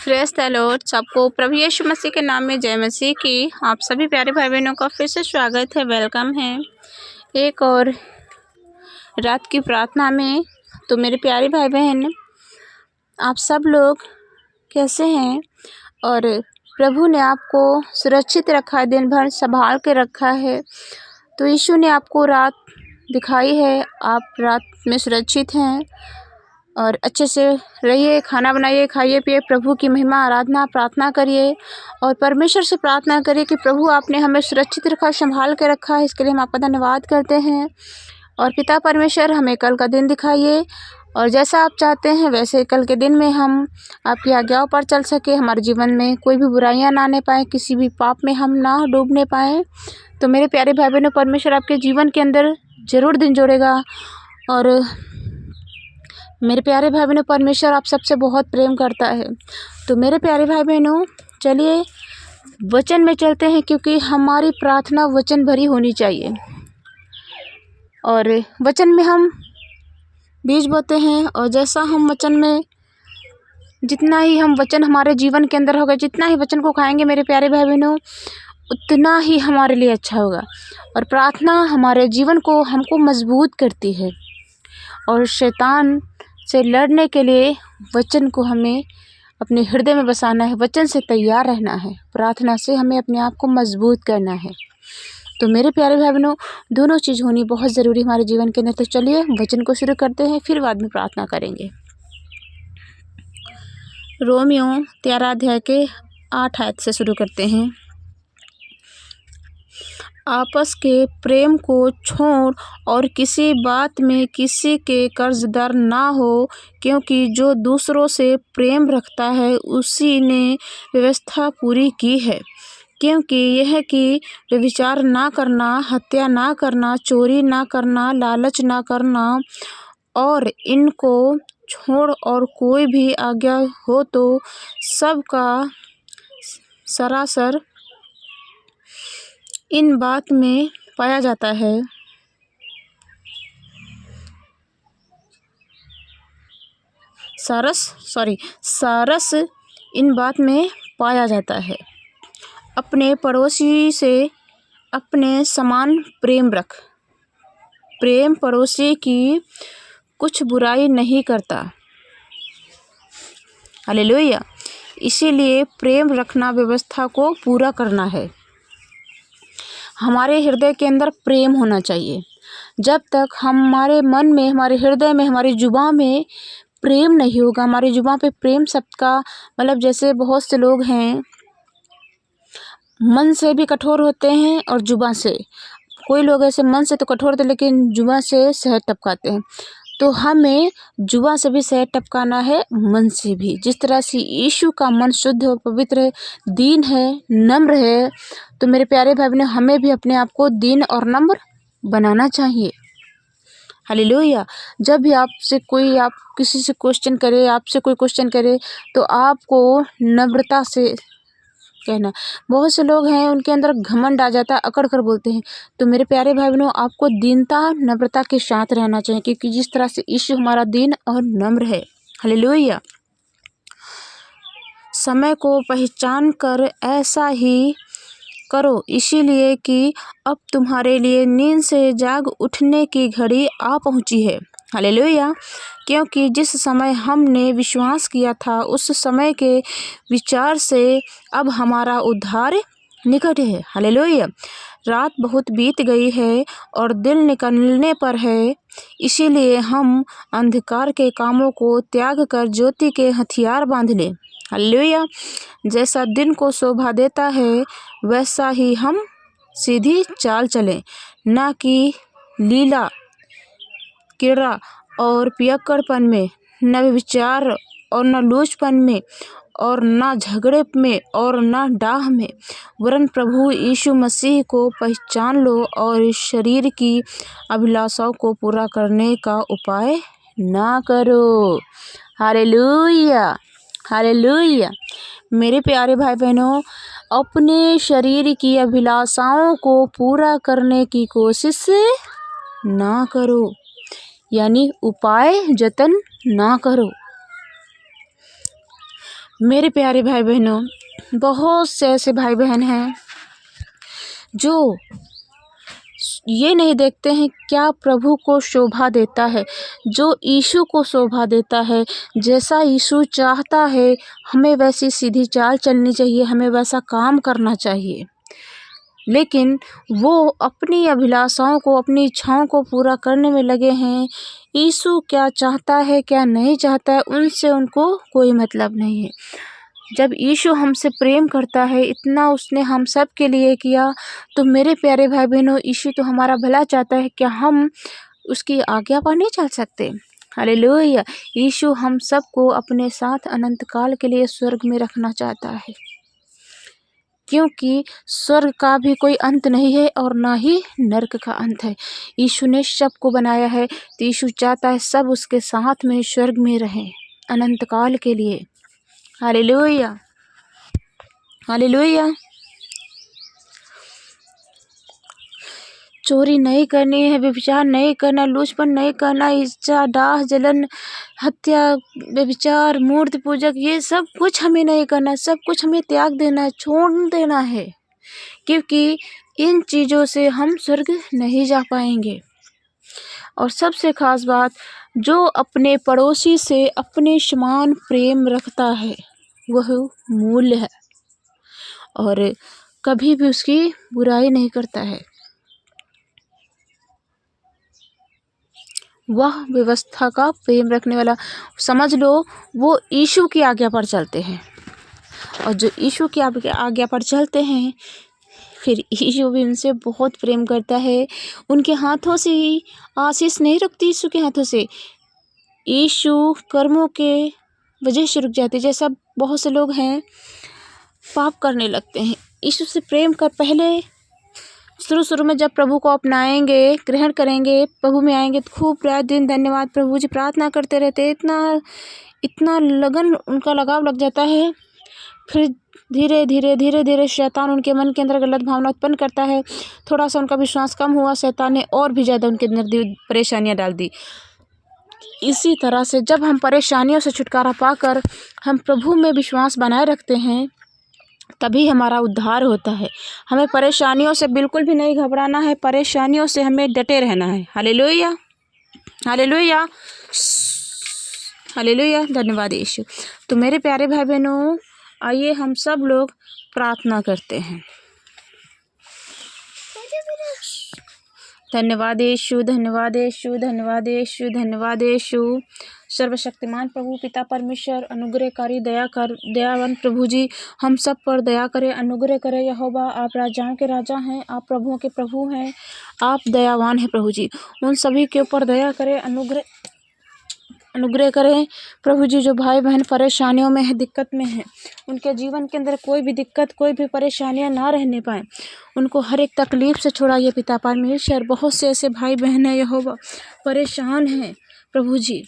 Praise the Lord. सबको प्रभु यीशु मसीह के नाम में जय मसीह की। आप सभी प्यारे भाई बहनों का फिर से स्वागत है, वेलकम है एक और रात की प्रार्थना में। तो मेरे प्यारे भाई बहन, आप सब लोग कैसे हैं? और प्रभु ने आपको सुरक्षित रखा है, दिन भर संभाल के रखा है। तो यीशु ने आपको रात दिखाई है, आप रात में सुरक्षित हैं और अच्छे से रहिए, खाना बनाइए, खाइए पिए, प्रभु की महिमा आराधना प्रार्थना करिए और परमेश्वर से प्रार्थना करिए कि प्रभु आपने हमें सुरक्षित रखा, संभाल के रखा है। इसके लिए हम आपका धन्यवाद करते हैं। और पिता परमेश्वर, हमें कल का दिन दिखाइए और जैसा आप चाहते हैं वैसे कल के दिन में हम आपकी आज्ञाओं पर चल सके, हमारे जीवन में कोई भी बुराइयां ना आने पाए, किसी भी पाप में हम ना डूबने पाएँ। तो मेरे प्यारे भाई बहनों, परमेश्वर आपके जीवन के अंदर ज़रूर दिन जोड़ेगा। और मेरे प्यारे भाई बहनों, परमेश्वर आप सबसे बहुत प्रेम करता है। तो मेरे प्यारे भाई बहनों, चलिए वचन में चलते हैं, क्योंकि हमारी प्रार्थना वचन भरी होनी चाहिए। और वचन में हम बीज बोते हैं और जैसा हम वचन में, जितना ही हम वचन हमारे जीवन के अंदर होगा, जितना ही वचन को खाएंगे मेरे प्यारे भाई बहनों, उतना ही हमारे लिए अच्छा होगा। और प्रार्थना हमारे जीवन को हमको मजबूत करती है और शैतान से लड़ने के लिए वचन को हमें अपने हृदय में बसाना है, वचन से तैयार रहना है, प्रार्थना से हमें अपने आप को मजबूत करना है। तो मेरे प्यारे भाई बहनों, दोनों चीज़ होनी बहुत ज़रूरी हमारे जीवन के अंदर। तो चलिए वचन को शुरू करते हैं, फिर बाद में प्रार्थना करेंगे। रोमियो 13 अध्याय के 8 आयत से शुरू करते हैं। आपस के प्रेम को छोड़ और किसी बात में किसी के कर्जदार ना हो, क्योंकि जो दूसरों से प्रेम रखता है उसी ने व्यवस्था पूरी की है। क्योंकि यह कि व्यभिचार ना करना, हत्या ना करना, चोरी ना करना, लालच ना करना, और इनको छोड़ और कोई भी आज्ञा हो तो सबका सरासर इन बात में पाया जाता है। सारस इन बात में पाया जाता है। अपने पड़ोसी से अपने समान प्रेम रख। प्रेम पड़ोसी की कुछ बुराई नहीं करता। हालेलुया। इसीलिए प्रेम रखना व्यवस्था को पूरा करना है। हमारे हृदय के अंदर प्रेम होना चाहिए। जब तक हमारे मन में, हमारे हृदय में, हमारी जुबान में प्रेम नहीं होगा, हमारी जुबान पे प्रेम शब्द का मतलब, जैसे बहुत से लोग हैं मन से भी कठोर होते हैं और जुबान से, कोई लोग ऐसे मन से तो कठोर होते लेकिन जुबान से शहद टपकाते हैं। तो हमें जुबान से भी शहद टपकाना है, मन से भी। जिस तरह से यीशु का मन शुद्ध और पवित्र है, दीन है, नम्र है, तो मेरे प्यारे भाई बहनों, हमें भी अपने आप को दीन और नम्र बनाना चाहिए। हालेलुया। जब भी आपसे कोई, आप किसी से क्वेश्चन करे, आपसे कोई क्वेश्चन करे, तो आपको नम्रता से कहना। बहुत से लोग हैं उनके अंदर घमंड आ जाता है, अकड़ कर बोलते हैं। तो मेरे प्यारे भाई बहनों, आपको दीनता, नम्रता के साथ रहना चाहिए, क्योंकि जिस तरह से यीशु हमारा दीन और नम्र है। हालेलुया। समय को पहचान कर ऐसा ही करो, इसीलिए कि अब तुम्हारे लिए नींद से जाग उठने की घड़ी आ पहुंची है। हालेलुया। क्योंकि जिस समय हमने विश्वास किया था उस समय के विचार से अब हमारा उद्धार निकट है। हालेलुया। रात बहुत बीत गई है और दिन निकलने पर है, इसीलिए हम अंधकार के कामों को त्याग कर ज्योति के हथियार बांध लें। हालेलुया। जैसा दिन को शोभा देता है वैसा ही हम सीधी चाल चलें, ना कि लीला क्रीड़ा और पियक्कड़पन में, न विचार और न लूचपन में, और ना झगड़े में और ना डाह में, वरन प्रभु यीशु मसीह को पहचान लो और शरीर की अभिलाषाओं को पूरा करने का उपाय ना करो। हालेलुया। हालेलुया। मेरे प्यारे भाई बहनों, अपने शरीर की अभिलाषाओं को पूरा करने की कोशिश ना करो, यानी उपाय जतन ना करो। मेरे प्यारे भाई बहनों, बहुत से ऐसे भाई बहन हैं जो ये नहीं देखते हैं क्या प्रभु को शोभा देता है, जो यीशु को शोभा देता है। जैसा यीशु चाहता है हमें वैसी सीधी चाल चलनी चाहिए, हमें वैसा काम करना चाहिए। लेकिन वो अपनी अभिलाषाओं को, अपनी इच्छाओं को पूरा करने में लगे हैं। यीशु क्या चाहता है क्या नहीं चाहता है उनसे उनको कोई मतलब नहीं है। जब यीशु हमसे प्रेम करता है, इतना उसने हम सब के लिए किया, तो मेरे प्यारे भाई बहनों, यीशु तो हमारा भला चाहता है। क्या हम उसकी आज्ञा पर नहीं चल सकते? हालेलुया। यीशु हम सबको अपने साथ अनंत काल के लिए स्वर्ग में रखना चाहता है, क्योंकि स्वर्ग का भी कोई अंत नहीं है और ना ही नरक का अंत है। यीशु ने सबको बनाया है, तो यीशु चाहता है सब उसके साथ में स्वर्ग में रहें अनंत काल के लिए। Hallelujah, hallelujah. चोरी नहीं करनी है, व्यभिचार नहीं करना, लूचपन नहीं करना, इच्छा, डाह, जलन, हत्या, व्यभिचार, मूर्ति पूजक, ये सब कुछ हमें नहीं करना है। सब कुछ हमें त्याग देना है, छोड़ देना है, क्योंकि इन चीज़ों से हम स्वर्ग नहीं जा पाएंगे। और सबसे खास बात, जो अपने पड़ोसी से अपने समान प्रेम रखता है वह मूल्य है और कभी भी उसकी बुराई नहीं करता है। वह व्यवस्था का प्रेम रखने वाला, समझ लो वो यीशु की आज्ञा पर चलते हैं। और जो यीशु की आज्ञा पर चलते हैं, फिर यीशु भी उनसे बहुत प्रेम करता है। उनके हाथों से ही आशीष नहीं रुकती, यीशु के हाथों से। यीशु कर्मों के वजह से रुक जाते। जैसा बहुत से लोग हैं पाप करने लगते हैं, यीशु से प्रेम कर पहले शुरू में जब प्रभु को अपनाएंगे, ग्रहण करेंगे, प्रभु में आएंगे तो खूब रात दिन धन्यवाद प्रभु जी प्रार्थना करते रहते, इतना लगन, उनका लगाव लग जाता है। फिर धीरे धीरे शैतान उनके मन के अंदर गलत भावना उत्पन्न करता है। थोड़ा सा उनका विश्वास कम हुआ, शैतान ने और भी ज़्यादा उनके अंदर परेशानियाँ डाल दी। इसी तरह से जब हम परेशानियों से छुटकारा पाकर हम प्रभु में विश्वास बनाए रखते हैं, तभी हमारा उद्धार होता है। हमें परेशानियों से बिल्कुल भी नहीं घबराना है, परेशानियों से हमें डटे रहना है। Hallelujah, hallelujah, hallelujah. धन्यवाद यीशु। तो मेरे प्यारे भाई बहनों, आइए हम सब लोग प्रार्थना करते हैं। धन्यवाद यीशु, धन्यवाद यीशु, धन्यवाद यीशु, धन्यवाद यीशु। सर्वशक्तिमान प्रभु पिता परमेश्वर, अनुग्रहकारी, दयावान प्रभु जी, हम सब पर दया करें, अनुग्रह करें। यहोवा, आप राजाओं के राजा हैं, आप प्रभुओं के प्रभु हैं, आप दयावान हैं प्रभु जी। उन सभी के ऊपर दया करें, अनुग्रह करें प्रभु जी। जो भाई बहन परेशानियों में है, दिक्कत में है, उनके जीवन के अंदर कोई भी दिक्कत, कोई भी परेशानियां ना रहने पाए, उनको हर एक तकलीफ से छुड़ाइए पिता परमेश्वर। बहुत से ऐसे भाई बहन हैं यहोवा परेशान हैं प्रभु जी,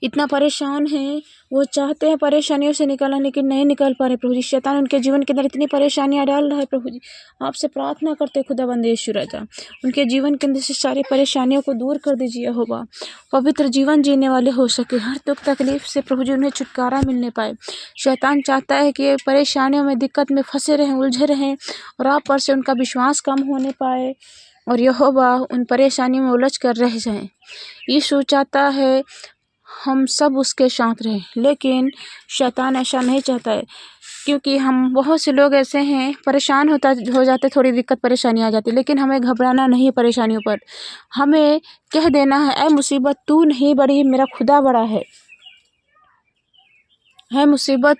इतना परेशान हैं, वो चाहते हैं परेशानियों से निकलना लेकिन नहीं निकल पा रहे प्रभु जी। शैतान उनके जीवन के अंदर इतनी परेशानियां डाल रहा है प्रभु जी। आपसे प्रार्थना करते खुदाबंद यीशु राजा, उनके जीवन के अंदर से सारी परेशानियों को दूर कर दीजिए यहोवा। पवित्र जीवन जीने वाले हो सके, हर दुख तकलीफ से प्रभु जी उन्हें छुटकारा मिलने पाए। शैतान चाहता है कि परेशानियों में, दिक्कत में फंसे रहें, उलझे रहें और आप पर से उनका विश्वास कम होने पाए और यहोवा उन परेशानियों में उलझ कर रह जाएं। यीशु चाहता है हम सब उसके साथ रहें, लेकिन शैतान ऐसा नहीं चाहता है, क्योंकि हम बहुत से लोग ऐसे हैं परेशान हो जाते, थोड़ी दिक्कत परेशानी आ जाती, लेकिन हमें घबराना नहीं है परेशानियों पर। हमें कह देना है, ऐ मुसीबत तू नहीं बड़ी, मेरा खुदा बड़ा है मुसीबत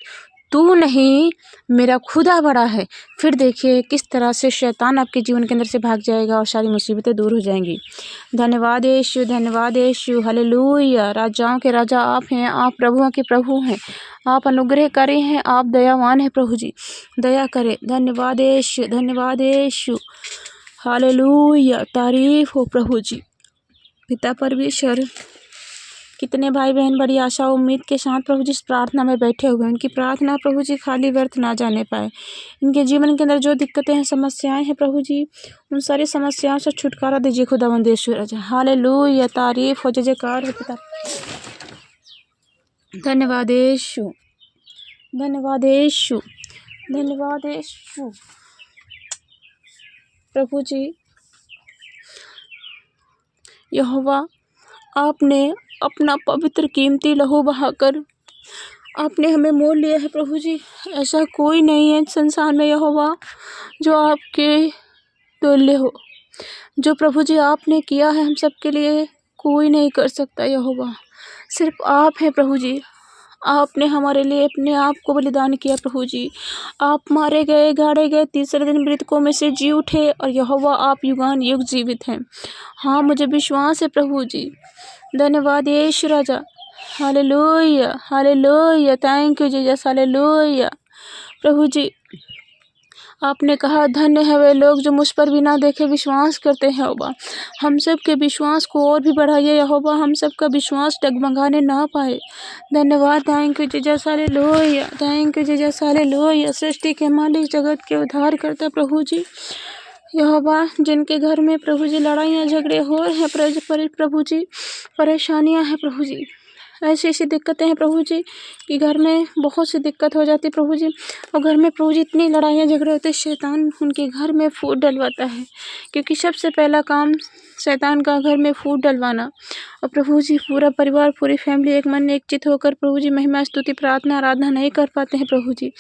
तू नहीं, मेरा खुदा बड़ा है। फिर देखिए किस तरह से शैतान आपके जीवन के अंदर से भाग जाएगा और सारी मुसीबतें दूर हो जाएंगी। धन्यवाद यीशु, धन्यवाद यीशु, हालेलुया। राजाओं के राजा आप हैं, आप प्रभुओं के प्रभु हैं, आप अनुग्रह करे हैं, आप दयावान हैं प्रभु जी, दया करें। धन्यवाद यीशु, धन्यवाद यीशु, हालेलुया। तारीफ हो प्रभु जी। पिता परमेश्वर, कितने भाई बहन बड़ी आशा उम्मीद के साथ प्रभु जी इस प्रार्थना में बैठे हुए हैं, उनकी प्रार्थना प्रभु जी खाली व्यर्थ ना जाने पाए। इनके जीवन के अंदर जो दिक्कतें हैं, समस्याएं हैं प्रभु जी, उन सारी समस्याओं से छुटकारा दीजिए खुदावंद यीशु राजा। हालेलुया, तारीफ हो, जय जयकार हो पिता। धन्यवाद यीशु, धन्यवाद यीशु, धन्यवाद यीशु। प्रभु जी यहोवा, आपने अपना पवित्र कीमती लहू बहाकर आपने हमें मोल लिया है प्रभु जी। ऐसा कोई नहीं है संसार में यहोवा जो आपके तुल्य हो। जो प्रभु जी आपने किया है हम सब के लिए कोई नहीं कर सकता यहोवा, सिर्फ आप हैं प्रभु जी। आपने हमारे लिए अपने आप को बलिदान किया प्रभु जी। आप मारे गए, गाड़े गए, तीसरे दिन मृतकों में से जी उठे और यहोवा आप युगान युग जीवित हैं। हाँ, मुझे विश्वास है प्रभु जी। धन्यवाद यीशु राजा। Hallelujah, hallelujah, thank you Jesus, hallelujah. प्रभु जी आपने कहा धन्य है वे लोग जो मुझ पर बिना देखे विश्वास करते हैं यहोवा। हम सब के विश्वास को और भी बढ़ाइए यहोवा, हम सब का विश्वास डगमगाने ना पाए। धन्यवाद, thank you Jesus, hallelujah, thank you Jesus, hallelujah. सृष्टि के मालिक, जगत के उद्धार करता प्रभु जी यहोवा, जिनके घर में प्रभु जी लड़ाइयाँ झगड़े हो रहे हैं प्रभु जी, परेशानियाँ हैं प्रभु जी, ऐसी ऐसी दिक्कतें हैं प्रभु जी कि घर में बहुत सी दिक्कत हो जाती है प्रभु जी। और घर में प्रभु जी इतनी लड़ाइयाँ झगड़े होते हैं, शैतान उनके घर में फूट डलवाता है, क्योंकि सबसे पहला काम शैतान का घर में फूट डलवाना। और प्रभु जी पूरा परिवार, पूरी फैमिली एक मन एक चित होकर प्रभु जी महिमा स्तुति प्रार्थना आराधना नहीं कर पाते हैं प्रभु जी।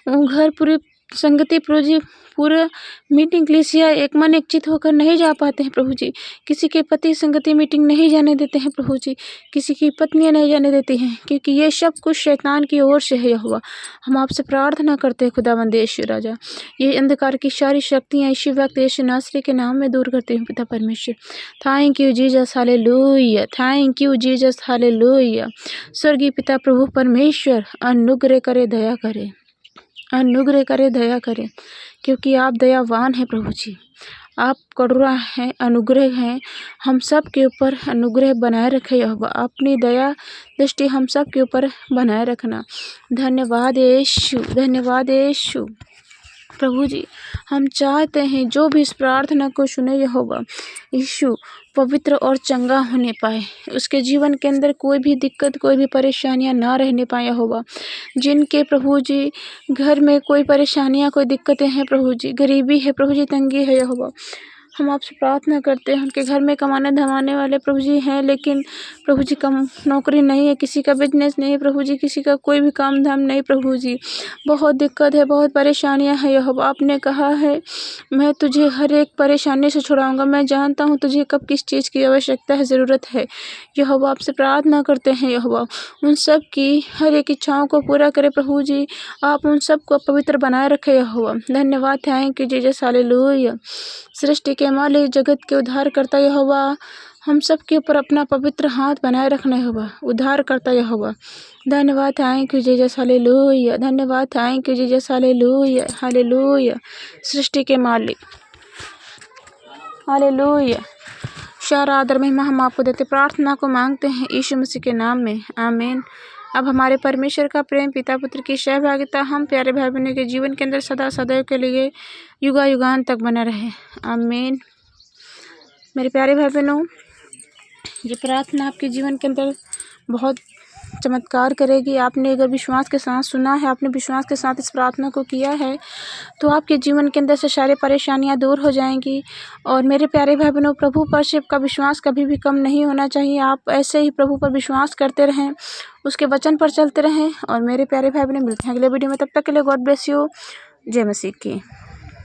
वो घर पूरी संगति प्रभु जी, पूरा मीटिंग कलीसिया एक मन एक चित होकर नहीं जा पाते हैं प्रभु जी। किसी के पति संगति मीटिंग नहीं जाने देते हैं प्रभु जी, किसी की पत्नियां नहीं जाने देती हैं, क्योंकि ये सब कुछ शैतान की ओर से है यहोवा। हम आपसे प्रार्थना करते हैं खुदावंद यीशु राजा, ये अंधकार की सारी शक्तियाँ यीशु व्यक्ति यीशु नासरी के नाम में दूर करते हैं पिता परमेश्वर। Thank you Jesus, hallelujah, thank you Jesus, hallelujah. स्वर्गीय पिता प्रभु परमेश्वर अनुग्रह करे, दया करे, अनुग्रह करे, दया करे, क्योंकि आप दयावान हैं प्रभु जी। आप करुणा हैं, अनुग्रह हैं, हम सब के ऊपर अनुग्रह बनाए रखे यहोवा। अपनी दया दृष्टि हम सब के ऊपर बनाए रखना। धन्यवाद यीशु, धन्यवाद यीशु। प्रभु जी हम चाहते हैं जो भी इस प्रार्थना को सुने यहोवा, यीशु पवित्र और चंगा होने पाए, उसके जीवन के अंदर कोई भी दिक्कत, कोई भी परेशानियां ना रहने पाए यहोवा। जिनके प्रभु जी घर में कोई परेशानियां, कोई दिक्कतें हैं प्रभु जी, गरीबी है प्रभु जी, तंगी है यहोवा, हम आपसे प्रार्थना करते हैं। उनके घर में कमाने धमाने वाले प्रभु जी हैं, लेकिन प्रभु जी कम नौकरी नहीं है, किसी का बिजनेस नहीं है प्रभु जी, किसी का कोई भी काम धाम नहीं प्रभु जी, बहुत दिक्कत है, बहुत परेशानियां हैं यहोवा। आपने कहा है मैं तुझे हर एक परेशानी से छुड़ाऊंगा, मैं जानता हूँ तुझे कब किस चीज़ की आवश्यकता है, ज़रूरत है यहोवा। आपसे प्रार्थना करते हैं यहोवा, उन सब की हर एक इच्छाओं को पूरा करे प्रभु जी। आप उन सब को पवित्र बनाए रखे यहोवा। धन्यवाद, थैंक यू जीसस, हालेलुया। सृष्टि के मालिक, जगत के उद्धार करता यहोवा, हम सब के ऊपर अपना पवित्र हाथ बनाए रखना यहोवा, उद्धार करता यहोवा। धन्यवाद, थैंक यू जीसस, हालेलुया, धन्यवाद, thank you Jesus, hallelujah, hallelujah. सृष्टि के मालिक, हालेलुया। सारा आदर महिमा हम आपको देते, प्रार्थना को मांगते हैं यीशु मसीह के नाम में, आमीन। अब हमारे परमेश्वर का प्रेम, पिता पुत्र की सहभागिता हम प्यारे भाई बहनों के जीवन के अंदर सदा सदैव के लिए युगा युगान तक बना रहे, आमीन। मेरे प्यारे भाई बहनों, ये प्रार्थना आपके जीवन के अंदर बहुत चमत्कार करेगी। आपने अगर विश्वास के साथ सुना है, आपने विश्वास के साथ इस प्रार्थना को किया है, तो आपके जीवन के अंदर से सारी परेशानियां दूर हो जाएंगी। और मेरे प्यारे भाई बहनों, प्रभु पर सिर्फ का विश्वास कभी भी कम नहीं होना चाहिए। आप ऐसे ही प्रभु पर विश्वास करते रहें, उसके वचन पर चलते रहें। और मेरे प्यारे भाई बहनों, मिलते हैं अगले वीडियो में, तब तक के लिए गॉड ब्लेस यू। जय मसीह की।